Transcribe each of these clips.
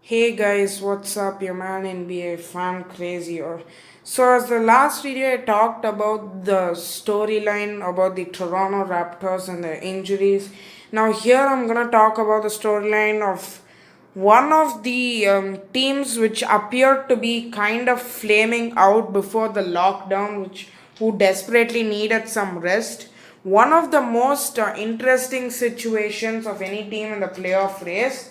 Hey guys, what's up? Your man NBA fan crazy or so as the last video I talked about the storyline about the Toronto Raptors and the injuries. Now here I'm gonna talk about the storyline of one of the teams which appeared to be kind of flaming out before the lockdown, which who desperately needed some rest. One of the most interesting situations of any team in the playoff race.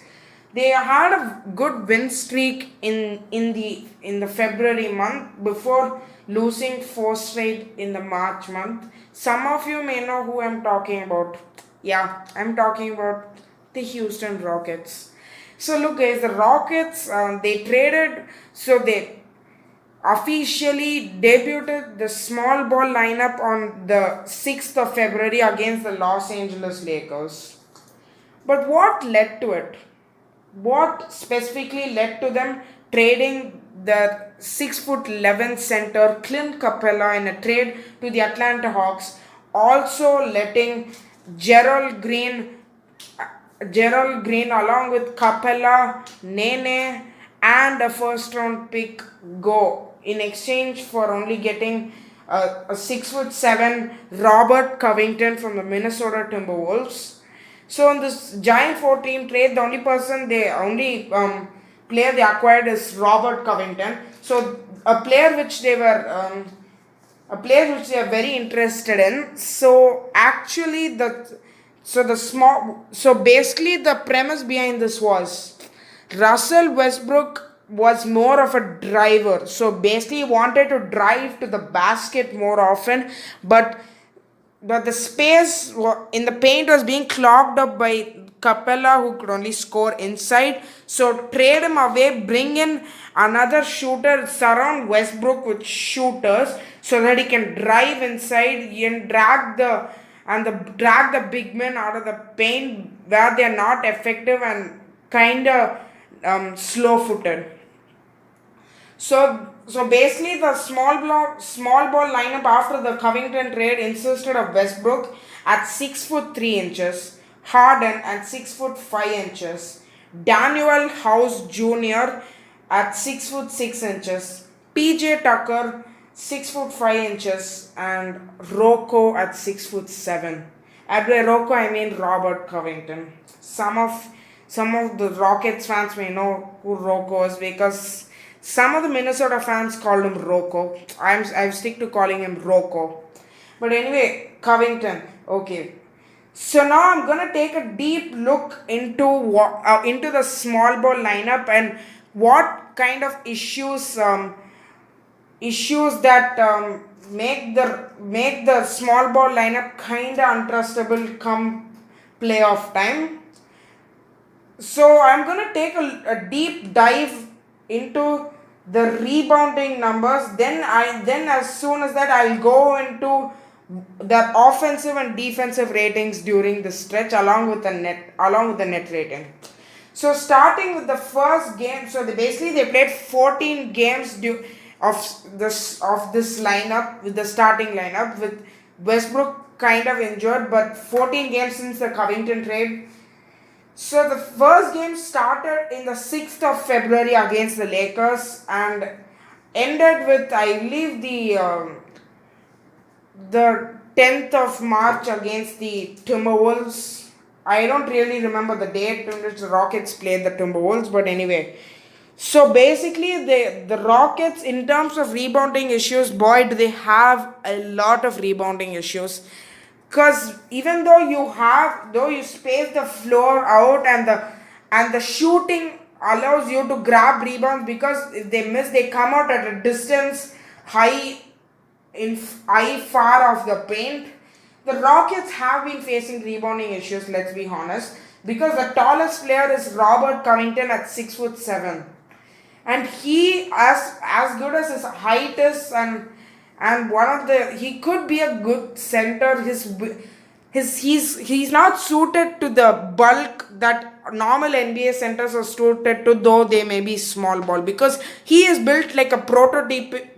They had a good win streak in the February month before losing four straight in the March month. Some of you may know who I'm talking about. Yeah, I'm talking about the Houston Rockets. So look, guys, the Rockets they traded, so they officially debuted the small ball lineup on the 6th of February against the Los Angeles Lakers. But what led to it? What specifically led to them trading the 6'11" center Clint Capella in a trade to the Atlanta Hawks, also letting Gerald Green Gerald Green along with Capella, Nene, and a first round pick go in exchange for only getting a 6'7" Robert Covington from the Minnesota Timberwolves. So in this Giant 14 trade, the only person they only player they acquired is Robert Covington. So a player which they are very interested in. So basically the premise behind this was Russell Westbrook was more of a driver. So basically he wanted to drive to the basket more often, but the space in the paint was being clogged up by Capella, who could only score inside. So trade him away, bring in another shooter, surround Westbrook with shooters so that he can drive inside and drag the big men out of the paint where they are not effective and kind of slow footed. So basically, the small ball lineup after the Covington trade insisted of Westbrook at 6'3" Harden at 6'5", Daniel House Jr. at 6'6", PJ Tucker 6'5", and Rocco at 6'7". By Rocco, I mean Robert Covington. Some of the Rockets fans may know who Rocco is because some of the Minnesota fans called him Rocco. I stick to calling him Rocco. But anyway, Covington. Okay. So now I'm gonna take a deep look into the small ball lineup and what kind of issues that make the small ball lineup kinda untrustable come playoff time. So I'm gonna take a deep dive into the rebounding numbers. Then as soon as that I'll go into the offensive and defensive ratings during the stretch along with the net rating. So starting with the first game, so they played 14 games of this lineup with the starting lineup with Westbrook kind of injured, but 14 games since the Covington trade. So the first game started in the 6th of February against the Lakers and ended with, I believe, the 10th of March against the Timberwolves. I don't really remember the date in which the Rockets played the Timberwolves, but anyway. So basically, the Rockets, in terms of rebounding issues, boy, do they have a lot of rebounding issues. Because even though you space the floor out and the shooting allows you to grab rebounds, because if they miss, they come out at a distance high far off the paint. The Rockets have been facing rebounding issues, let's be honest, because the tallest player is Robert Covington at 6'7", and he as good as his height is, and he could be a good center. He's not suited to the bulk that normal NBA centers are suited to, though they may be small ball, because he is built like a prototypical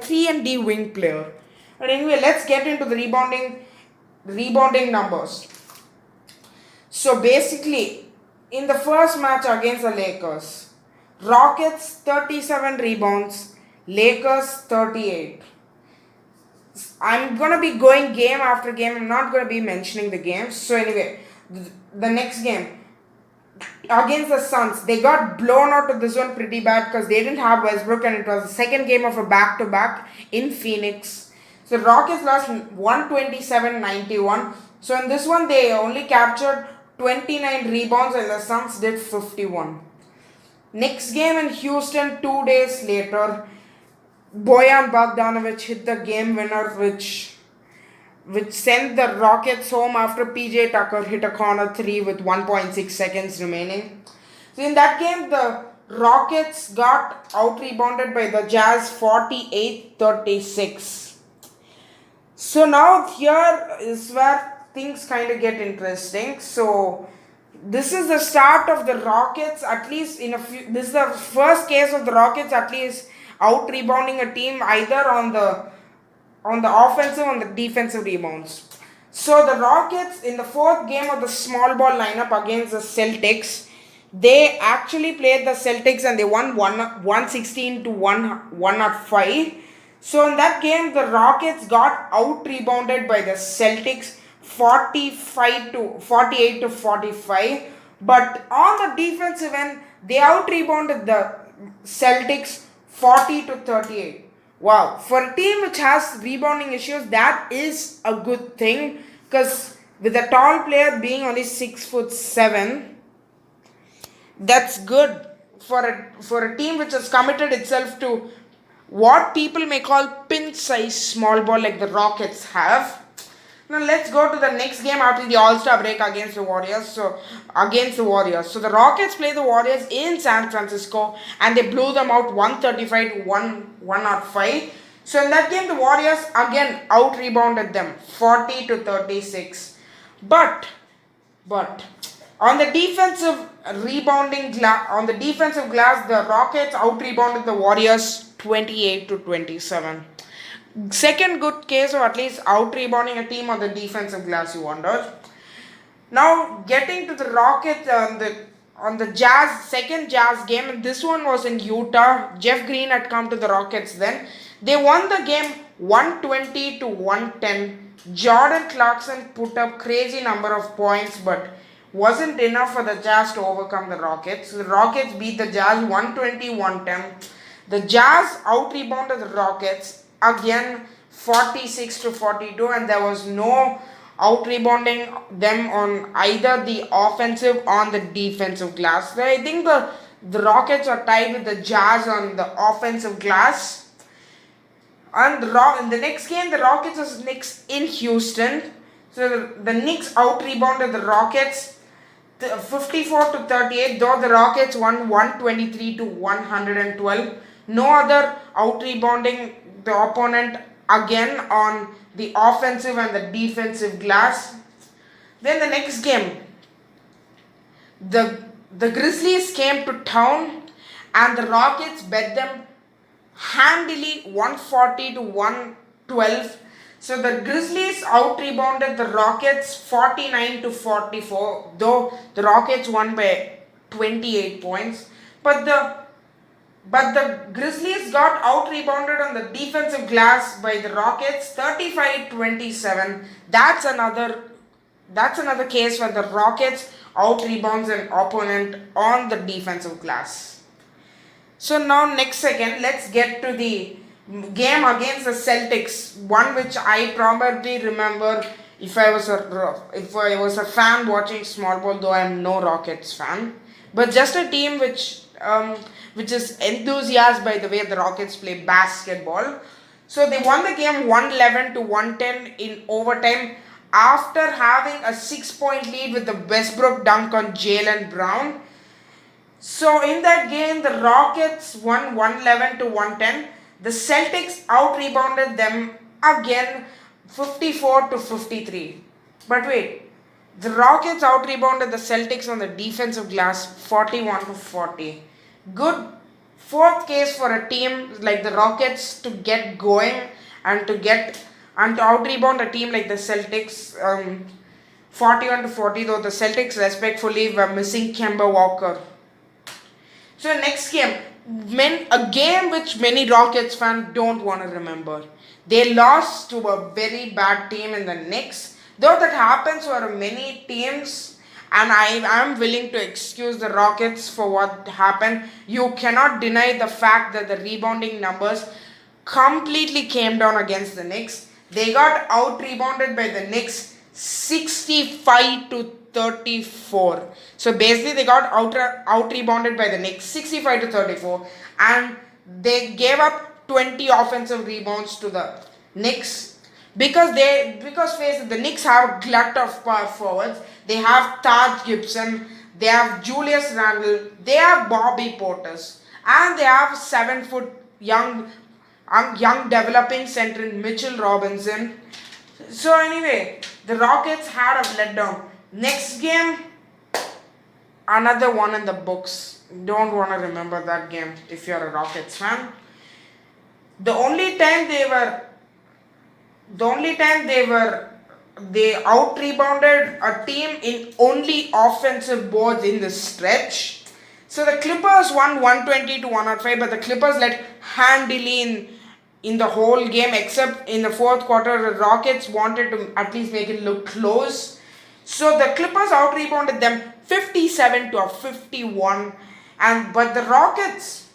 3-and-D wing player. But anyway, let's get into the rebounding numbers. So basically, in the first match against the Lakers, Rockets 37 rebounds, Lakers 38. I'm gonna be going game after game. I'm not gonna be mentioning the games. So anyway, the next game against the Suns, they got blown out of this one pretty bad because they didn't have Westbrook, and it was the second game of a back-to-back in Phoenix. So Rockets lost 127-91. So in this one, they only captured 29 rebounds, and the Suns did 51. Next game in Houston, 2 days later, Bojan Bogdanovic hit the game winner, which sent the Rockets home after PJ Tucker hit a corner 3 with 1.6 seconds remaining. So in that game, the Rockets got out-rebounded by the Jazz 48-36. So now here is where things kind of get interesting. So this is the start of the Rockets, at least this is the first case of the Rockets at least out-rebounding a team either on the offensive and the defensive rebounds. So the Rockets in the fourth game of the small ball lineup against the Celtics, they actually played the Celtics and they won 116-105. So in that game, the Rockets got out-rebounded by the Celtics 48-45. But on the defensive end, they out-rebounded the Celtics 40-38. Wow, for a team which has rebounding issues, that is a good thing, because with a tall player being only 6'7", that's good for a team which has committed itself to what people may call pin-size small ball like the Rockets have. Now let's go to the next game after the All-Star break against the Warriors. So the Rockets play the Warriors in San Francisco and they blew them out 135-105. So in that game, the Warriors again out-rebounded them 40-36. But on the defensive glass, the Rockets out-rebounded the Warriors 28-27. Second good case of at least out-rebounding a team on the defensive glass, you wonder. Now getting to the Rockets on the second Jazz game, and this one was in Utah. Jeff Green had come to the Rockets then. They won the game 120-110. Jordan Clarkson put up crazy number of points, but wasn't enough for the Jazz to overcome the Rockets. The Rockets beat the Jazz 120-110. The Jazz out-rebounded the Rockets again 46-42, and there was no out-rebounding them on either the offensive or the defensive glass. I think the Rockets are tied with the Jazz on the offensive glass. And in the next game, the Rockets was Knicks in Houston. So the Knicks out-rebounded the Rockets 54-38, though the Rockets won 123-112. No other out-rebounding the opponent again on the offensive and the defensive glass. Then the next game, the Grizzlies came to town and the Rockets bet them handily 140-112. So the Grizzlies out-rebounded the Rockets 49-44, though the Rockets won by 28 points. But the Grizzlies got out-rebounded on the defensive glass by the Rockets 35-27. That's another case where the Rockets out-rebounds an opponent on the defensive glass. So now next second, let's get to the game against the Celtics, one which I probably remember if I was a fan watching small ball, though I am no Rockets fan, but just a team which is enthusiastic by the way the Rockets play basketball. So they won the game 111-110 in overtime after having a 6-point lead with the Westbrook dunk on Jaylen Brown. So in that game, the Rockets won 111-110. The Celtics out-rebounded them again 54-53. But wait, the Rockets out-rebounded the Celtics on the defensive glass 41-40. Good fourth case for a team like the Rockets to get going and to out-rebound a team like the Celtics. 41 to 40, though the Celtics respectfully were missing Kemba Walker. So next game, a game which many Rockets fans don't want to remember. They lost to a very bad team in the Knicks. Though that happens for many teams, and I am willing to excuse the Rockets for what happened. You cannot deny the fact that the rebounding numbers completely came down against the Knicks. They got out rebounded by the Knicks 65 to 34. So basically they got out rebounded by the Knicks 65 to 34, and they gave up 20 offensive rebounds to the Knicks because the Knicks have a glut of power forwards. They have Taj Gibson, they have Julius Randle, they have Bobby Portis, and they have 7-foot young developing center Mitchell Robinson. So anyway, the Rockets had a letdown. Next game, another one in the books. Don't want to remember that game if you're a Rockets fan. The only time they out rebounded a team in only offensive boards in the stretch. So the Clippers won 120 to 105, but the Clippers led handily in the whole game, except in the fourth quarter. The Rockets wanted to at least make it look close. So the Clippers out rebounded them 57 to 51, but the Rockets,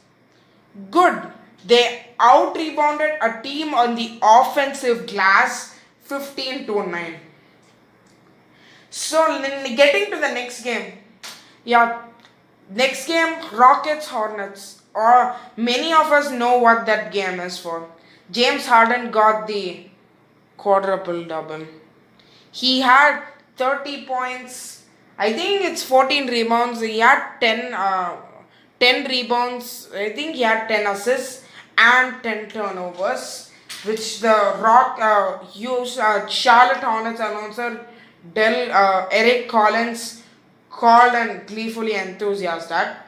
good. They out rebounded a team on the offensive glass 15 to 9. So getting to the next game, next game, Rockets Hornets, or many of us know what that game is for. James Harden got the quadruple double. He had 30 points, I think it's 14 rebounds, he had 10 rebounds, I think he had 10 assists and 10 turnovers, which the Charlotte Hornets announcer Eric Collins called and gleefully enthusiastic at.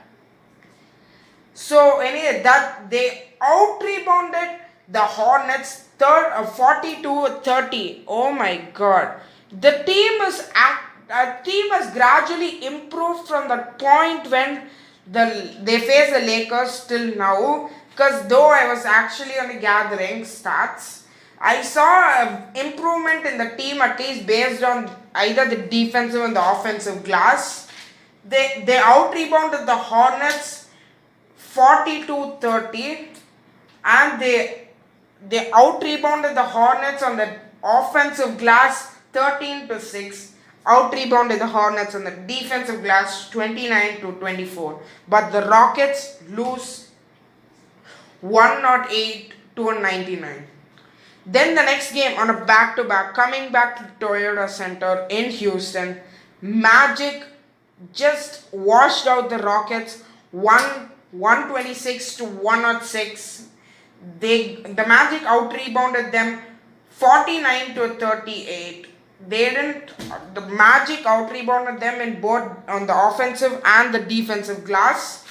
So anyway, that they out rebounded the Hornets 42-30. Oh my God. The team has gradually improved from the point when they face the Lakers till now. Because though I was actually on the gathering stats, I saw improvement in the team, at least based on either the defensive and the offensive glass. They out rebounded the Hornets 42-30, and they out rebounded the Hornets on the offensive glass 13-6, out rebounded the Hornets on the defensive glass 29 to 24. But the Rockets lose 108 to 99. Then the next game on a back-to-back, coming back to Toyota Center in Houston, Magic just washed out the Rockets 126 to 106. The Magic out rebounded them 49 to 38. The Magic out rebounded them in both on the offensive and the defensive glass.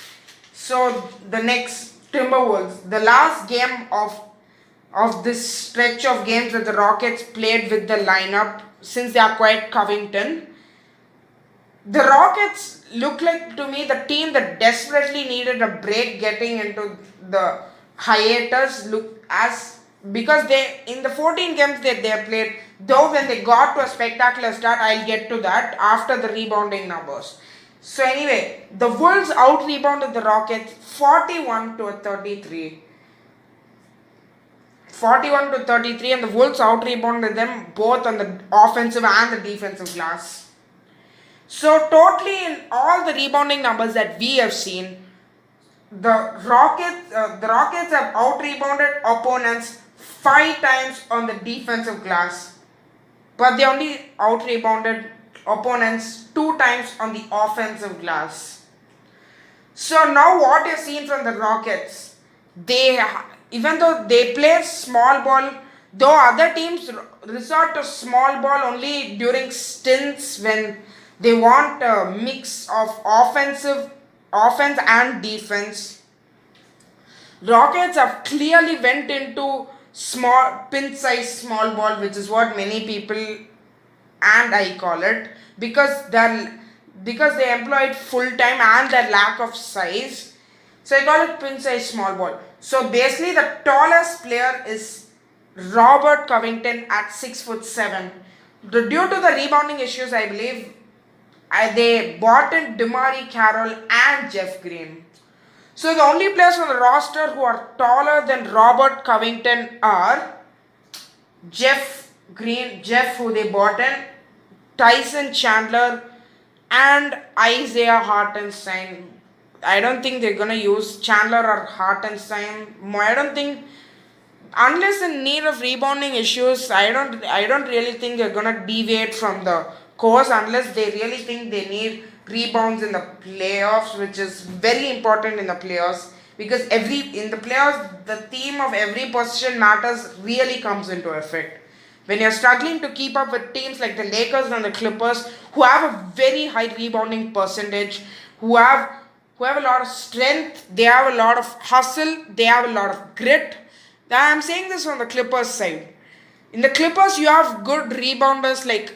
So the next, Timberwolves, the last game of this stretch of games that the Rockets played with the lineup since they acquired Covington. The Rockets look like to me the team that desperately needed a break getting into the hiatus, because they in the 14 games that they played, though when they got to a spectacular start, I'll get to that after the rebounding numbers. So anyway, the Wolves out rebounded the Rockets 41 to 33. 41 to 33, and the Wolves out rebounded them both on the offensive and the defensive glass. So totally in all the rebounding numbers that we have seen, the Rockets have out rebounded opponents 5 times on the defensive glass, but they only out rebounded opponents 2 times on the offensive glass. So now what you've seen from the Rockets, even though they play small ball, though other teams resort to small ball only during stints when they want a mix of offense and defense, Rockets have clearly went into pin size small ball, which is what many people and I call it, because they employed full time and their lack of size. So I call it pin size small ball. So basically, the tallest player is Robert Covington at 6'7". Due to the rebounding issues, I believe they bought in DeMarie Carroll and Jeff Green. So the only players on the roster who are taller than Robert Covington are Jeff who they bought in, Tyson Chandler, and Isaiah Hartenstein. I don't think they're gonna use Chandler or Hartenstein. I don't think, unless in need of rebounding issues, I don't really think they're gonna deviate from the course unless they really think they need rebounds in the playoffs, which is very important in the playoffs, because in the playoffs the theme of every position matters really comes into effect. When you're struggling to keep up with teams like the Lakers and the Clippers, who have a very high rebounding percentage, who have a lot of strength, they have a lot of hustle, they have a lot of grit. I'm saying this on the Clippers side. In the Clippers, you have good rebounders like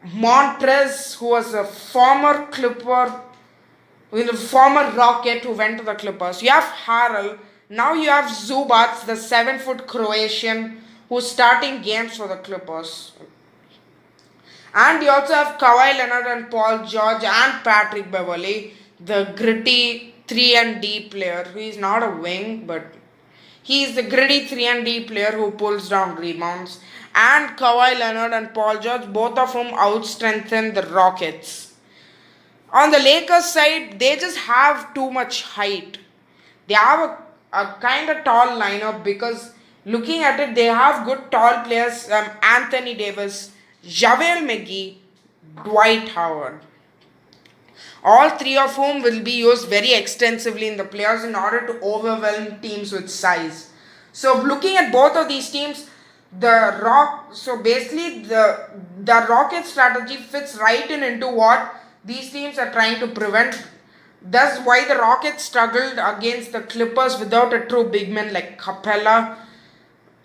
Montrez, who was a former Clipper, with a former Rocket who went to the Clippers. You have Harrell. Now you have Zubac, the 7-foot Croatian, who's starting games for the Clippers. And you also have Kawhi Leonard and Paul George and Patrick Beverley, the gritty 3 and D player. He is not a wing, but he is the gritty 3 and D player who pulls down rebounds. And Kawhi Leonard and Paul George, both of whom outstrengthen the Rockets. On the Lakers side, they just have too much height. They have a kind of tall lineup, because looking at it, they have good tall players, Anthony Davis, JaVale McGee, Dwight Howard. All three of whom will be used very extensively in the playoffs in order to overwhelm teams with size. So looking at both of these teams, basically the Rocket strategy fits right into what these teams are trying to prevent. That's why the Rockets struggled against the Clippers without a true big man like Capella.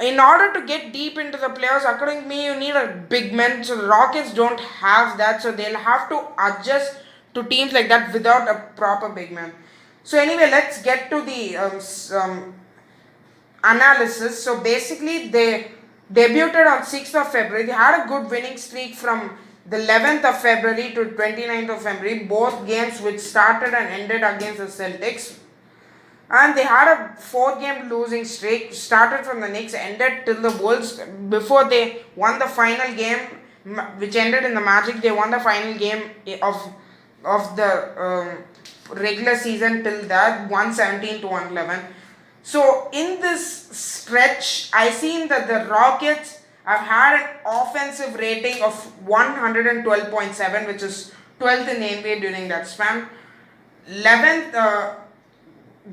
In order to get deep into the playoffs, according to me, you need a big man. So the Rockets don't have that, so they'll have to adjust to teams like that without a proper big man. So anyway, let's get to the analysis. So basically, they debuted on 6th of February. They had a good winning streak from the 11th of February to 29th of February, both games which started and ended against the Celtics. And they had a 4-game losing streak, started from the Knicks, ended till the Bulls. Before they won the final game, which ended in the Magic, they won the final game of the regular season till that, 117 to 111. So in this stretch, I seen that the Rockets have had an offensive rating of 112.7, which is 12th in the NBA during that span. 11th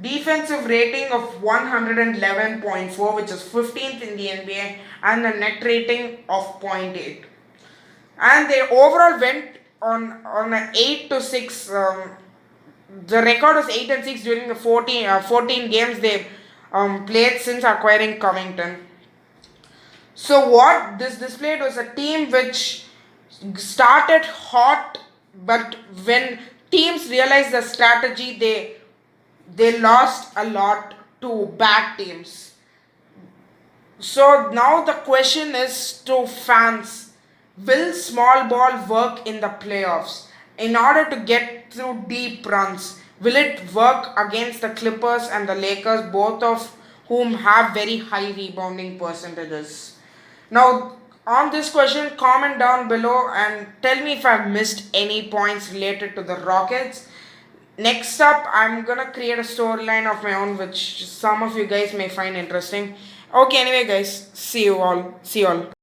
defensive rating of 111.4, which is 15th in the NBA, and a net rating of 0.8. And they overall went on an 8-6. The record is 8-6 during the 14 games they played since acquiring Covington. So what this displayed was a team which started hot, but when teams realized the strategy, they lost a lot to bad teams. So now the question is to fans, will small ball work in the playoffs? In order to get through deep runs, will it work against the Clippers and the Lakers, both of whom have very high rebounding percentages? Now, on this question, comment down below and tell me if I've missed any points related to the Rockets. Next up, I'm gonna create a storyline of my own, which some of you guys may find interesting. Okay, anyway, guys, see you all.